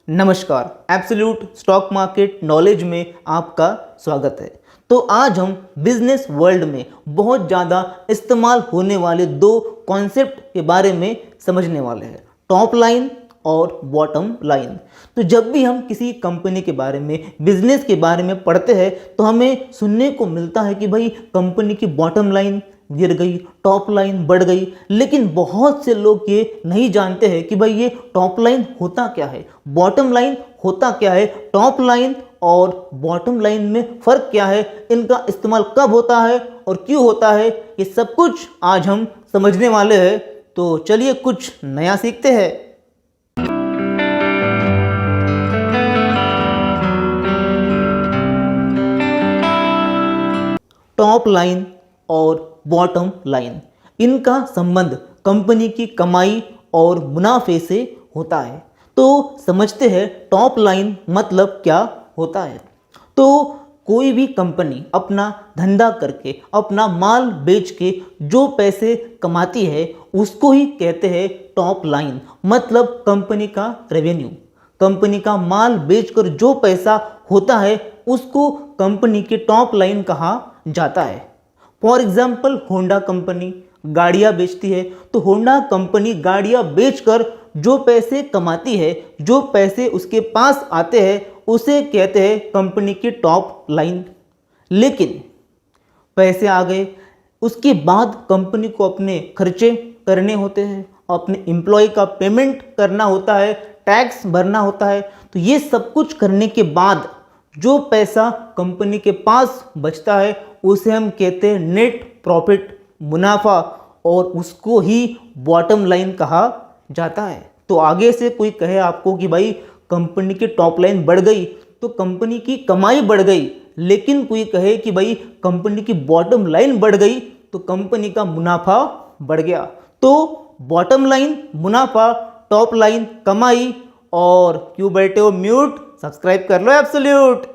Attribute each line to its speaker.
Speaker 1: नमस्कार, absolute stock market knowledge में आपका स्वागत है। तो आज हम बिजनेस वर्ल्ड में बहुत ज़्यादा इस्तेमाल होने वाले दो कॉन्सेप्ट के बारे में समझने वाले हैं, टॉप लाइन और बॉटम लाइन। तो जब भी हम किसी कंपनी के बारे में, बिजनेस के बारे में पढ़ते हैं तो हमें सुनने को मिलता है कि भाई कंपनी की बॉटम लाइन गिर गई, टॉप लाइन बढ़ गई। लेकिन बहुत से लोग ये नहीं जानते हैं कि भाई ये टॉप लाइन होता क्या है, बॉटम लाइन होता क्या है, टॉप लाइन और बॉटम लाइन में फ़र्क क्या है, इनका इस्तेमाल कब होता है और क्यों होता है, ये सब कुछ आज हम समझने वाले हैं। तो चलिए कुछ नया सीखते हैं। टॉप लाइन और बॉटम लाइन, इनका संबंध कंपनी की कमाई और मुनाफे से होता है। तो समझते हैं टॉप लाइन मतलब क्या होता है। तो कोई भी कंपनी अपना धंधा करके, अपना माल बेच के जो पैसे कमाती है उसको ही कहते हैं टॉप लाइन, मतलब कंपनी का रेवेन्यू। कंपनी का माल बेचकर जो पैसा होता है उसको कंपनी की टॉप लाइन कहा जाता है। फॉर एग्जाम्पल, होंडा कंपनी गाड़ियाँ बेचती है, तो होंडा कंपनी गाड़ियाँ बेचकर जो पैसे कमाती है, जो पैसे उसके पास आते हैं उसे कहते हैं कंपनी की टॉप लाइन। लेकिन पैसे आ गए, उसके बाद कंपनी को अपने खर्चे करने होते हैं, अपने एम्प्लॉय का पेमेंट करना होता है, टैक्स भरना होता है। तो ये सब कुछ करने के बाद जो पैसा कंपनी के पास बचता है उसे हम कहते हैं नेट प्रॉफिट, मुनाफा, और उसको ही बॉटम लाइन कहा जाता है। तो आगे से कोई कहे आपको कि भाई कंपनी की टॉप लाइन बढ़ गई तो कंपनी की कमाई बढ़ गई, लेकिन कोई कहे कि भाई कंपनी की बॉटम लाइन बढ़ गई तो कंपनी का मुनाफा बढ़ गया। तो बॉटम लाइन मुनाफा, टॉप लाइन कमाई। और क्यों बैठे हो म्यूट, सब्सक्राइब कर लो एब्सोल्यूट।